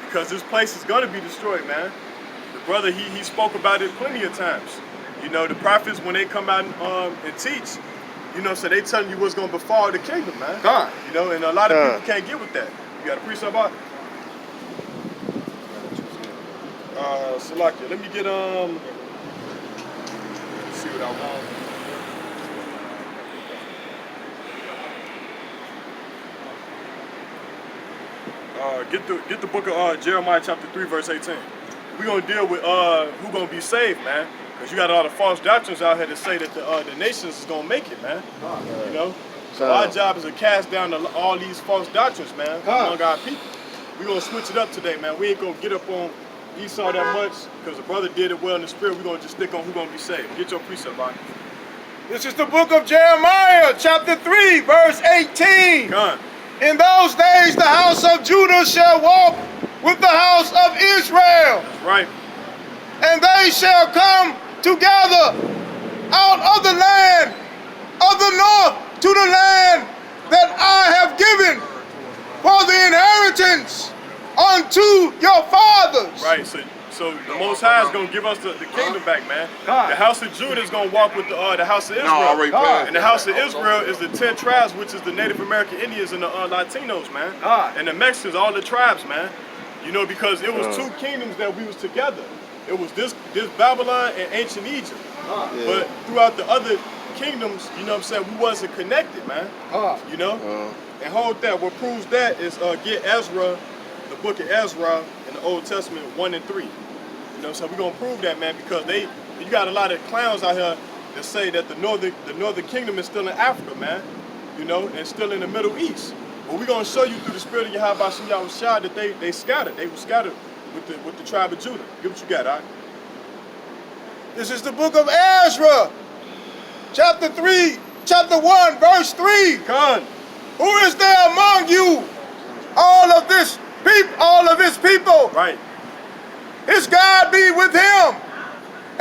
because this place is going to be destroyed, man. The brother, he spoke about it plenty of times. You know, the prophets, when they come out and teach, you know, so they telling you what's going to befall the kingdom, man. God. You know, and a lot of people can't get with that. You got a precept out? Salakia, let me get, let's see what I want. Get the book of Jeremiah chapter 3, verse 18. We're going to deal with who going to be saved, man. Because you got a lot of false doctrines out here that say that the nations is going to make it, man. You know? So our job is to cast down all these false doctrines, man, among our people. We're going to switch it up today, man. We ain't going to get up on Esau that much because the brother did it well in the spirit. We're going to just stick on who's going to be saved. Get your precept, man. This is the book of Jeremiah, chapter 3, verse 18. Come. In those days the house of Judah shall walk with the house of Israel. That's right. And they shall come together out of the land of the north to the land that I have given for the inheritance unto your fathers. Right, so the Most High is going to give us the kingdom back, man. The house of Judah is going to walk with the house of Israel. And the house of Israel is the 10 tribes, which is the Native American Indians and the Latinos, man. And the Mexicans, all the tribes, man. You know, because it was two kingdoms that we was together. It was this Babylon and ancient Egypt. But throughout the other kingdoms, you know what I'm saying, we wasn't connected, man. You know? And hold that. What proves that is get Ezra, the book of Ezra in the Old Testament 1 and 3. You know, so we're gonna prove that, man, because you got a lot of clowns out here that say that the northern kingdom is still in Africa, man. You know, and still in the Middle East. But we're gonna show you through the spirit of Yahweh Shah that they scattered. They were scattered with the tribe of Judah. Get what you got, all right? This is the book of Ezra, chapter 1, verse 3. Come. Who is there among you? All of his people. Right. His God be with him,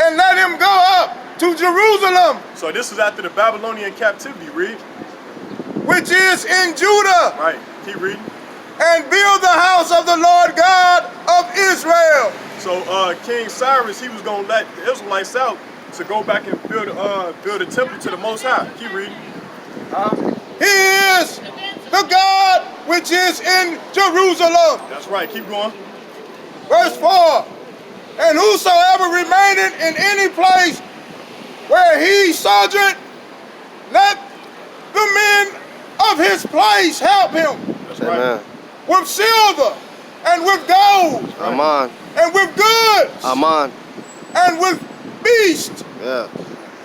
and let him go up to Jerusalem. So this is after the Babylonian captivity, read. Which is in Judah. Right, keep reading. And build the house of the Lord God of Israel. So King Cyrus, he was going to let the Israelites out to go back and build a temple to the Most High. Keep reading. He is the God which is in Jerusalem. That's right, keep going. Verse 4. And whosoever remaineth in any place where he sojourned, let the men of his place help him. That's right. With silver and with gold. Amen. And with goods. Amen. And with beasts. Yeah.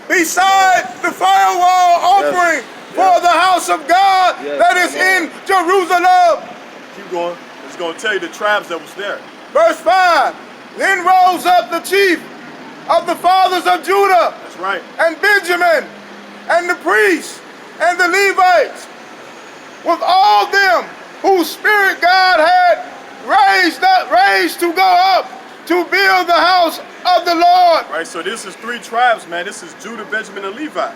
Beside the firewall offering for the house of God that is in Jerusalem. Keep going. It's going to tell you the tribes that was there. Verse 5. Then rose up the chief of the fathers of Judah. That's right. And Benjamin and the priests and the Levites with all them whose spirit God had raised to go up to build the house of the Lord. Right, so this is 3 tribes, man. This is Judah, Benjamin, and Levi.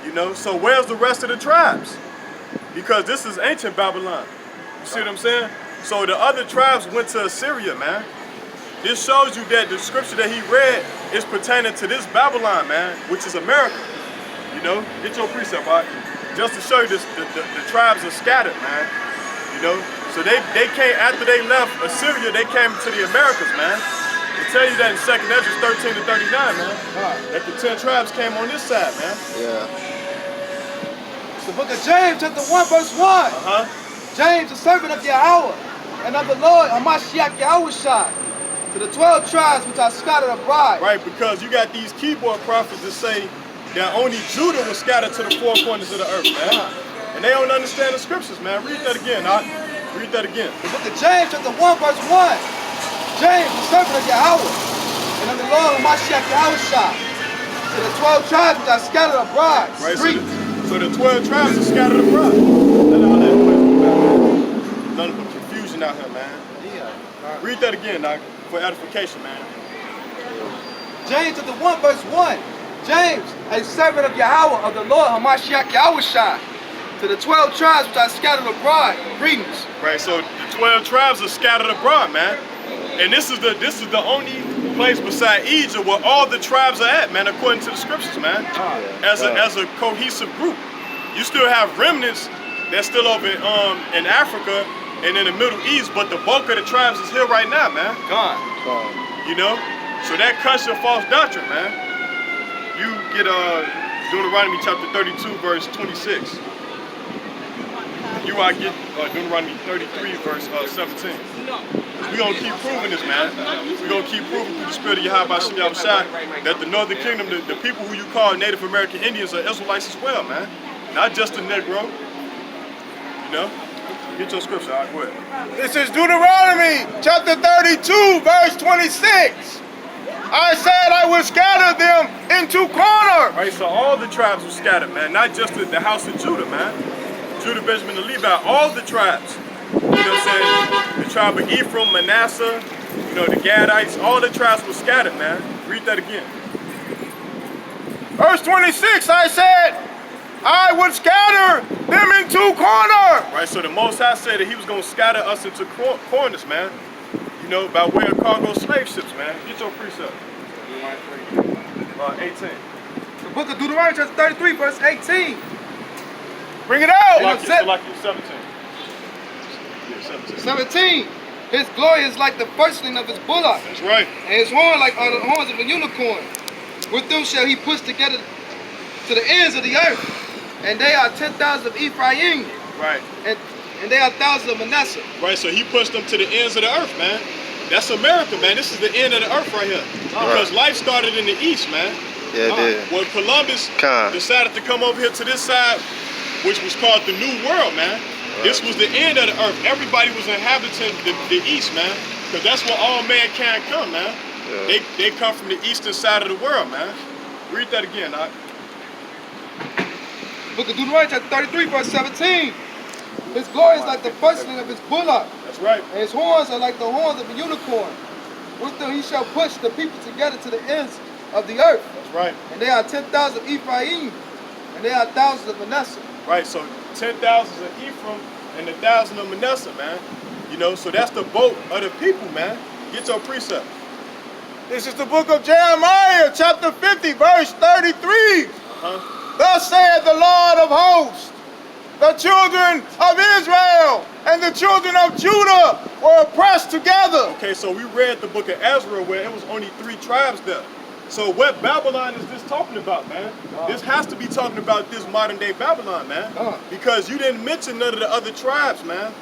You know, so where's the rest of the tribes? Because this is ancient Babylon. You see what I'm saying? So the other tribes went to Assyria, man. This shows you that the scripture that he read is pertaining to this Babylon, man, which is America. You know, get your precept, all right? Just to show you this, the tribes are scattered, man. You know, so they came, after they left Assyria, they came to the Americas, man. They tell you that in 2nd Ezra 13 to 39, man. That the 10 tribes came on this side, man. Yeah. It's the book of James, chapter 1, verse 1. James, the servant of Yahweh, and of the Lord, Hamashiach Yahushua, to the 12 tribes which are scattered abroad. Right, because you got these keyboard prophets that say that only Judah was scattered to the 4 corners of the earth, man. And they don't understand the scriptures, man. Read that again, read that again. The book of James, chapter 1, verse 1. James, the servant of Yahweh, and of the Lord, Hamashiach Yahushua, to the 12 tribes which are scattered abroad. Right, so the 12 tribes are scattered abroad. Nothing but confusion out here, man. Read that again, for edification, man. James chapter 1, verse 1. James, a servant of Yahweh, of the Lord, Hamashiach Yahushua, to the 12 tribes which are scattered abroad. Greetings. Right, so the 12 tribes are scattered abroad, man. And this is the only place beside Egypt where all the tribes are at, man, according to the scriptures, man. As a cohesive group. You still have remnants that's still over in Africa and in the Middle East, but the bulk of the tribes is here right now, man. You know? So that cuts your false doctrine, man. You get Deuteronomy chapter 32, verse 26. You are get Deuteronomy 33, verse 17. We're going to keep proving this, man. We're going to keep proving through the spirit of Yahweh that the Northern Kingdom, the people who you call Native American Indians are Israelites as well, man. Not just a Negro. You know? Get your scripture, all right, go ahead. This is Deuteronomy chapter 32, verse 26. I said I would scatter them into corners. Right, so all the tribes were scattered, man. Not just the house of Judah, man. Judah, Benjamin, and Levi, all the tribes. You know what I'm saying? The tribe of Ephraim, Manasseh, you know, the Gadites, all the tribes were scattered, man. Read that again. Verse 26, I said, I would scatter them into corners. Right, so the Most High said that he was going to scatter us into corners, man. You know, by way of cargo slave ships, man. Get your precept. 18. The book of Deuteronomy, chapter 33, verse 18. Bring it out. Like 17. Yeah, 17. His glory is like the firstling of his bullock. That's right. And his horn like are the horns of a unicorn. With them shall he push together to the ends of the earth. And they are 10,000 of Ephraim. Right. And they are thousands of Manasseh. Right, so he pushed them to the ends of the earth, man. That's America, man. This is the end of the earth right here. Because life started in the east, man. Yeah, it did. When Columbus decided to come over here to this side, which was called the New World, man. This was the end of the earth. Everybody was inhabiting the east, man. Because that's where all mankind come, man. Yeah. They come from the eastern side of the world, man. Read that again, Doc. Book of Deuteronomy, chapter 33, verse 17. His glory is like the firstling of his bullock. That's right. And his horns are like the horns of a unicorn. With them he shall push the people together to the ends of the earth. That's right. And they are 10,000 of Ephraim. And they are thousands of Manasseh. Right, so 10,000 of Ephraim and 1,000 of Manasseh, man. You know, so that's the boat of the people, man. Get your precept. This is the book of Jeremiah, chapter 50, verse 33. Thus saith the Lord of hosts, the children of Israel and the children of Judah were oppressed together. Okay, so we read the book of Ezra where it was only 3 tribes there. So what Babylon is this talking about, man? This has to be talking about this modern day Babylon, man. Because you didn't mention none of the other tribes, man.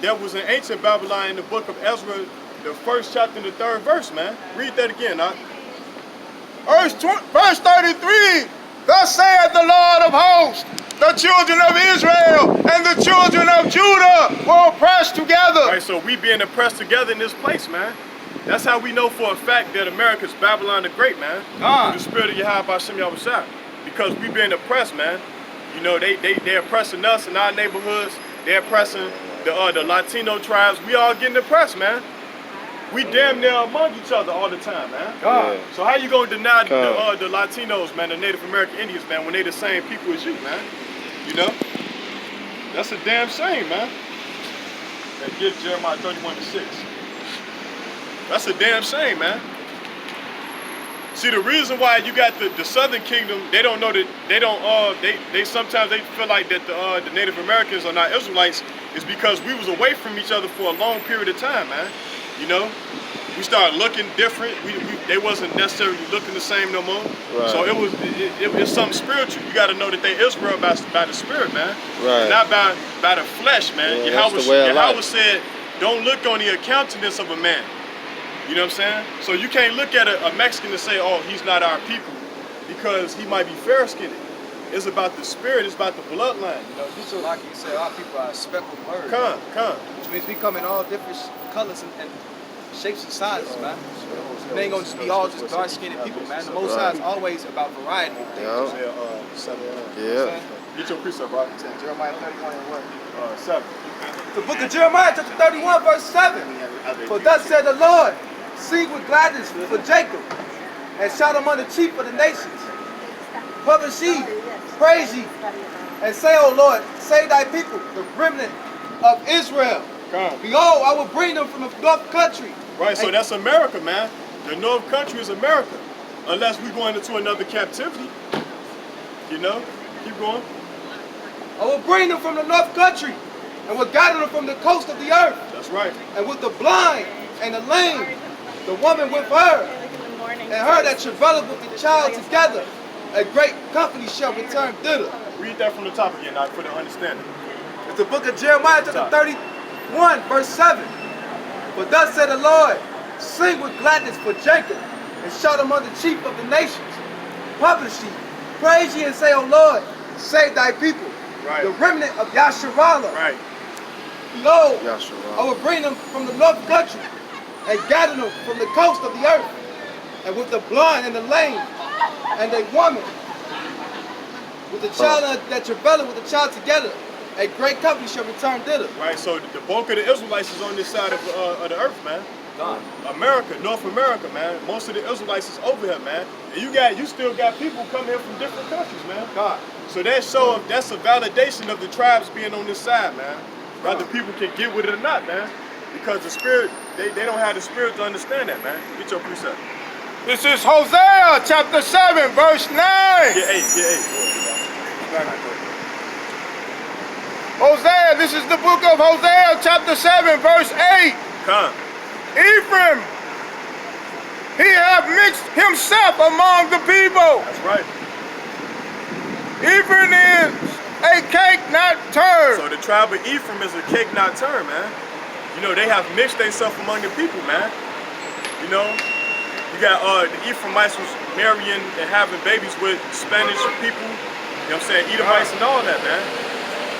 That was in ancient Babylon in the book of Ezra, the 1st chapter and the 3rd verse, man. Read that again, Doc. Verse 33, thus saith the Lord of hosts, the children of Israel and the children of Judah were oppressed together. Right, so we being oppressed together in this place, man. That's how we know for a fact that America's Babylon the Great, man. Through the spirit of Yahweh Shem Yahushua. Because we being oppressed, man. You know, they oppressing us in our neighborhoods. They're oppressing the Latino tribes. We all getting oppressed, man. We damn near among each other all the time, man. So how you gonna deny the Latinos, man, the Native American Indians, man, when they the same people as you, man? You know? That's a damn shame, man. That gives Jeremiah 31:6. That's a damn shame, man. See, the reason why you got the Southern Kingdom, they don't know that they sometimes they feel like that the Native Americans are not Israelites is because we was away from each other for a long period of time, man. You know, we started looking different. They wasn't necessarily looking the same no more. Right. So it was something spiritual. You got to know that they Israel by the spirit, man. Right. Not by the flesh, man. Yeah, Yahweh said, "Don't look on the countenance of a man." You know what I'm saying? So you can't look at a Mexican and say, "Oh, he's not our people," because he might be fair-skinned. It's about the spirit. It's about the bloodline. You know, just so like you said, our people are speckled birds. Come. Which means we come in all different colors and shapes and sizes, man. It ain't gonna just be all just dark-skinned people, man. The Most High is always about variety. Yeah. Get your precept, bro. Jeremiah 31 and what? 7. The book of Jeremiah, chapter 31, verse 7. For thus said the Lord, sing with gladness for Jacob, and shout among the chief of the nations. Publish ye, praise ye, and say, O Lord, save thy people, the remnant of Israel. Behold, I will bring them from the north country, Right, so that's America, man. The North Country is America. Unless we're going into another captivity. You know? Keep going. I will bring them from the North Country and will gather them from the coast of the earth. That's right. And with the blind and the lame, the woman with her, and her that travaileth with the child together, a great company shall return thither. Read that from the top again, now, for the understanding. It's the book of Jeremiah, chapter 31, verse 7. For thus said the Lord, sing with gladness for Jacob, and shout among the chief of the nations. Publish ye, praise ye, and say, O Lord, save thy people, the remnant of Yasharallah. Right. Lo, I will bring them from the north country, and gather them from the coast of the earth, and with the blind and the lame, and a woman, with the child that travaileth with the child together, a great company shall return thither. Right, so the bulk of the Israelites is on this side of the earth, man. America, North America, man. Most of the Israelites is over here, man. And you still got people coming here from different countries, man. So that's a validation of the tribes being on this side, man. Whether people can get with it or not, man. Because the spirit, they don't have the spirit to understand that, man. Get your precept. This is Hosea chapter 7, verse 9. Get 8. Hosea, this is the book of Hosea chapter 7, verse 8. Come. Ephraim, he hath mixed himself among the people. That's right. Ephraim is a cake not turned. So the tribe of Ephraim is a cake not turned, man. You know, they have mixed themselves among the people, man. You know, you got the Ephraimites was marrying and having babies with Spanish people, you know what I'm saying, Edomites and all that, man.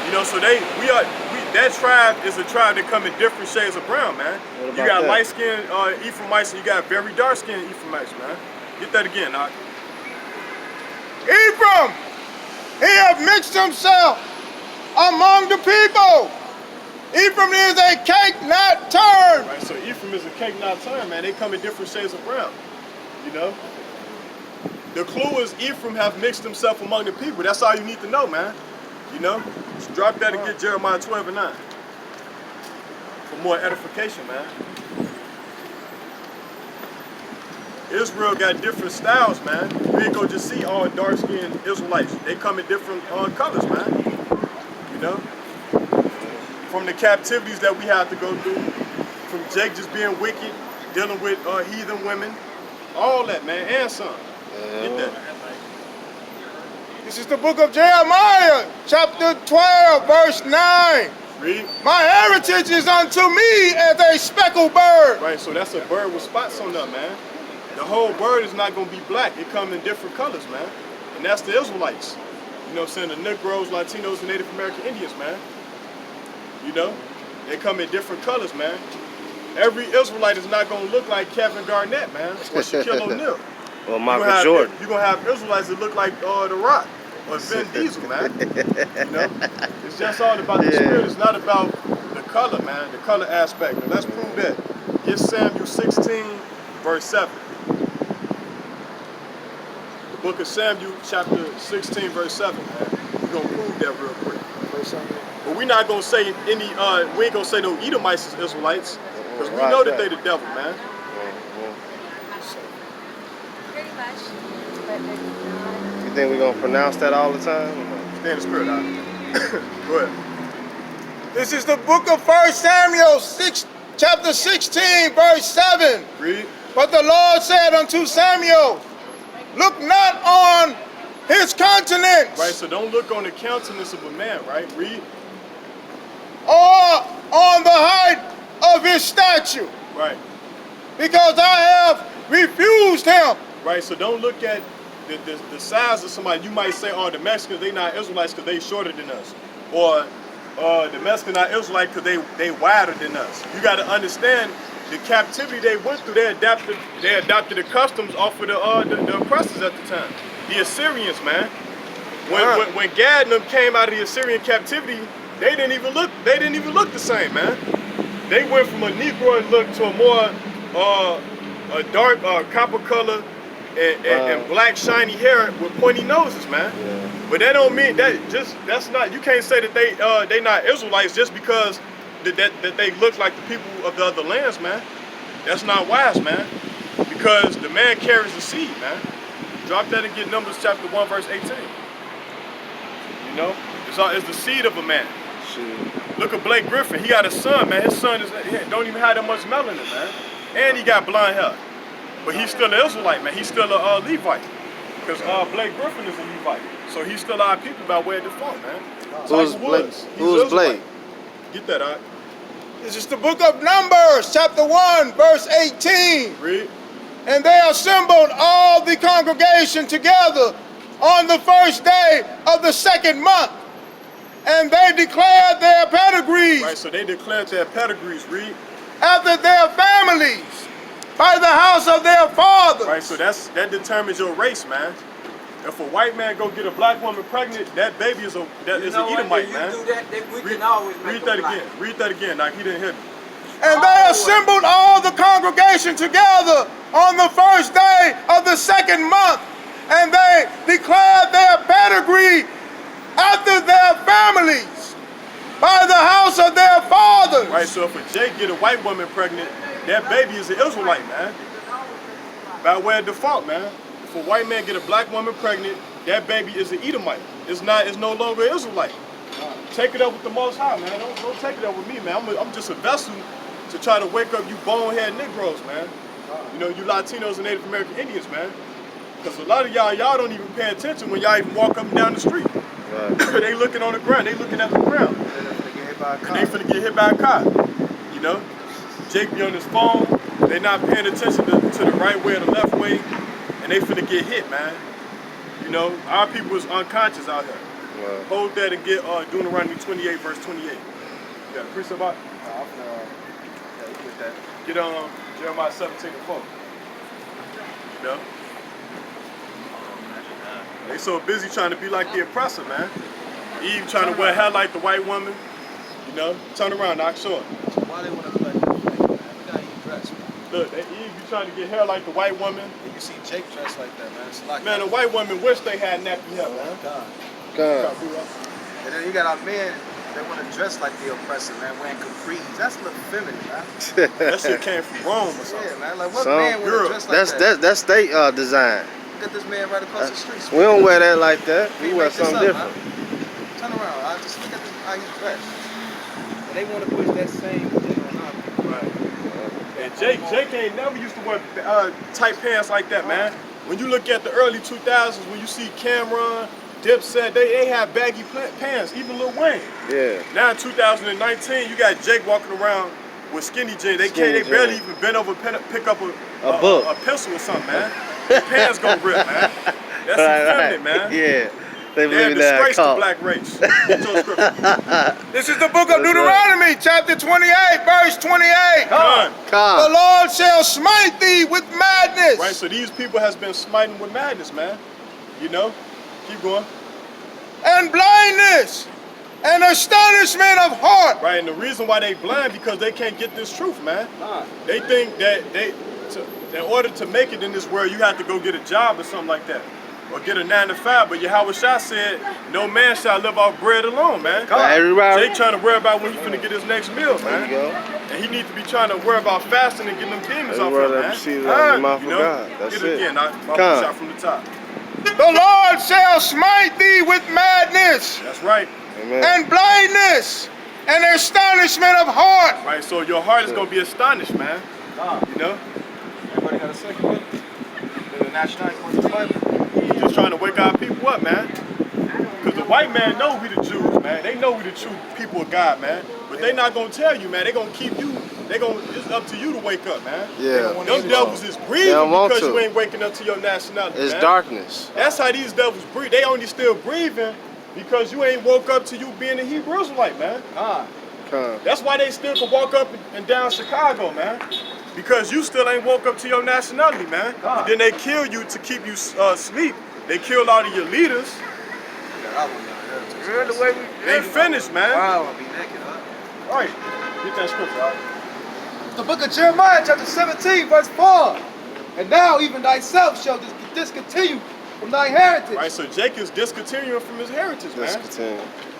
You know, so that tribe is a tribe that come in different shades of brown, man. You got light-skinned Ephraimites and you got very dark-skinned Ephraimites, man. Get that again, Doc. Ephraim, he hath mixed himself among the people. Ephraim is a cake not turned. Right, so Ephraim is a cake not turned, man. They come in different shades of brown, you know. The clue is Ephraim have mixed himself among the people. That's all you need to know, man. You know, just drop that and get Jeremiah 12 and 9 for more edification, man. Israel got different styles, man. You ain't gonna just see all dark-skinned Israelites. They come in different colors, man. You know, from the captivities that we have to go through, from Jake just being wicked, dealing with heathen women, all that, man, and some. Get that. This is the book of Jeremiah, chapter 12, verse 9. Read. My heritage is unto me as a speckled bird. Right, so that's a bird with spots on them, man. The whole bird is not going to be black. It come in different colors, man. And that's the Israelites. You know what I'm saying? The Negroes, Latinos, and Native American Indians, man. You know? They come in different colors, man. Every Israelite is not going to look like Kevin Garnett, man, or Shaquille O'Neal. Or Michael Jordan. You're going to have Israelites that look like The Rock or Vin Diesel, man. You know? It's just all about the spirit. It's not about the color, man, the color aspect. And let's prove that. Get Samuel 16, verse 7. The book of Samuel, chapter 16, verse 7, man. We're going to prove that real quick. But we're not going to say we ain't going to say no Edomites is Israelites, because we know that they the devil, man. You think we're going to pronounce that all the time? Stay in the spirit, Go ahead. This is the book of 1 Samuel, chapter 16, verse 7. Read. But the Lord said unto Samuel, look not on his countenance. Right, so don't look on the countenance of a man, right? Read. Or on the height of his stature. Right. Because I have refused him. Right, so don't look at the size of somebody. You might say, oh, the Mexicans, they not Israelites because they shorter than us. Or the Mexicans not Israelites because they wider than us. You got to understand the captivity they went through. They adopted the customs off of the oppressors at the time. The Assyrians, man. When Gad and them came out of the Assyrian captivity, they didn't even look the same, man. They went from a Negro look to a more a dark copper color and black shiny hair with pointy noses, man. Yeah. But that don't mean that's not, you can't say that they not Israelites just because that they look like the people of the other lands, man. That's not wise, man. Because the man carries the seed, man. Drop that and get Numbers chapter 1, verse 18. You know? It's the seed of a man. Shit. Look at Blake Griffin. He got a son, man. His son don't even have that much melanin, man. And he got blonde hair. But he's still an Israelite, man. He's still a Levite. Because Blake Griffin is a Levite. So he's still our people by way of default, man. Who's Blake? Who's Blake? Get that out. This is the book of Numbers, chapter 1, verse 18. Read. And they assembled all the congregation together on the first day of the second month. And they declared their pedigrees. Right, so they declared their pedigrees, read. After their families, by the house of their fathers. Right, so that determines your race, man. If a white man go get a black woman pregnant, that baby is an Edomite, man. Do that, we can always make read that again. Read that again. Like he didn't hear me. And they assembled all the congregation together on the first day of the second month, and they declared their pedigree after their families by the house of their fathers. Right, so if a Jake get a white woman pregnant, that baby is an Israelite, man. By way of default, man. If a white man get a black woman pregnant, that baby is an Edomite. It's no longer Israelite. Take it up with the Most High, man. Don't take it up with me, man. I'm just a vessel to try to wake up you bonehead Negroes, man. You know, you Latinos and Native American Indians, man. Because a lot of y'all don't even pay attention when y'all even walk up and down the street. Right. They looking on the ground. They looking at the ground. And they finna get hit by a car. You know? Jake be on his phone. They not paying attention to the right way or the left way. And they finna get hit, man. You know? Our people is unconscious out here. Right. Hold that and get Deuteronomy 28, verse 28. You got a precept about it? Get Jeremiah 17 and 4. You know? They so busy trying to be like the oppressor, man. Eve trying to wear hair like the white woman. You know? Turn around, knock short. Why they want to play this way, man? We got Eve dressed, man. Look, that Eve be trying to get hair like the white woman. You see Jake dressed like that, man. It's like man, the white women wish they had nappy hair, man. God. And then you got our men, they want to dress like the oppressor, man, wearing capris. That's a little feminine, man. That shit came from Rome or something. Yeah, man. Like, what man would have dressed like that? That's state design. Look at this man right across the street. We don't wear that like that. We wear something different. Man. Turn around. I just look at this, how he's dressed. And they want to push that same thing on our people. Right. And Jake ain't never used to wear tight pants like that, man. When you look at the early 2000s, when you see Cameron, Dipset, they have baggy pants, even Lil Wayne. Yeah. Now in 2019, you got Jake walking around with skinny jeans. They barely even bend over pick up a pencil or something, man. Their pants gonna rip, man. That's effeminate, man. Yeah. They're a disgrace to black race. This is the book of Deuteronomy, chapter 28, verse 28. The Lord shall smite thee with madness. Right, so these people has been smiting with madness, man. You know? Keep going. And blindness and astonishment of heart. Right, and the reason why they blind because they can't get this truth, man. They think that in order to make it in this world, you have to go get a job or something like that. Or get a 9 to 5, but Yahweh Shah said, no man shall live off bread alone, man. Jake trying to worry about when he's gonna get his next meal, man. And he needs to be trying to worry about fasting and getting them demons off him, man. You know? Get it again, shot from the top. The Lord shall smite thee with madness. That's right. Amen. And blindness and astonishment of heart. Right, so your heart is gonna be astonished, man. You know? Everybody got a second one? The nationality wants the Bible. He's just trying to wake our people up, man. Because the white man know we the Jews, man. They know we the true people of God, man. But they not gonna tell you, man. They gonna keep you. It's up to you to wake up, man. Yeah. Them devils is breathing because you ain't waking up to your nationality, It's man. darkness. That's how these devils breathe. They only still breathing because you ain't woke up to you being a Hebrew Israelite, man. That's why they still can walk up and down Chicago, man. Because you still ain't woke up to your nationality, man. And then they kill you to keep you asleep. They killed all of your leaders. They finished, man. Wow, I'll be naked, All right, get that scripture out. The book of Jeremiah, chapter 17, verse 4. And now even thyself shall discontinue from thy heritage. Right, so Jake is discontinuing from his heritage, man.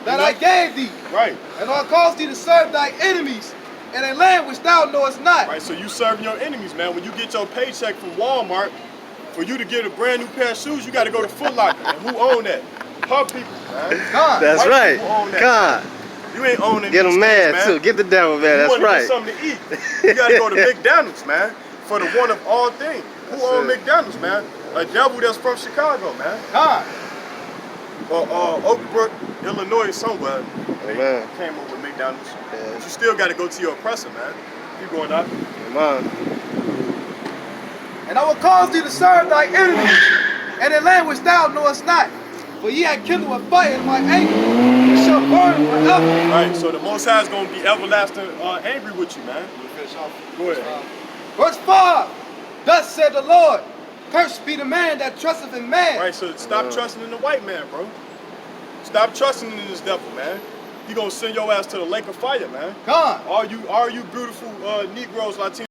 That I gave thee. Right. And I'll cause thee to serve thy enemies and a land which thou knowest not. Right, so you serving your enemies, man. When you get your paycheck from Walmart, for you to get a brand new pair of shoes, you got to go to Foot Locker. And who own that? Her people, man. God. That's White right. people own that. God. You ain't owning Get these them mad things, man. too. Get the devil mad. That's You want right. to get something to eat. You got to go to McDonald's, man, for the one of all things. Who owns McDonald's, man? A devil that's from Chicago, man. God. Or Oak Brook, Illinois, somewhere. Amen. They came up with McDonald's. Yeah. But you still got to go to your oppressor, man. Keep going up. Amen. And I will cause thee to serve thy enemies, and a land which thou knowest not. For ye have kindled a fire in my anger, it shall burn forever. Right, so the Most High is going to be everlasting angry with you, man. Go ahead. Verse 5. Thus said the Lord, cursed be the man that trusteth in man. Right, so stop trusting in the white man, bro. Stop trusting in this devil, man. He gonna send your ass to the lake of fire, man. God. All you beautiful Negroes, Latinos.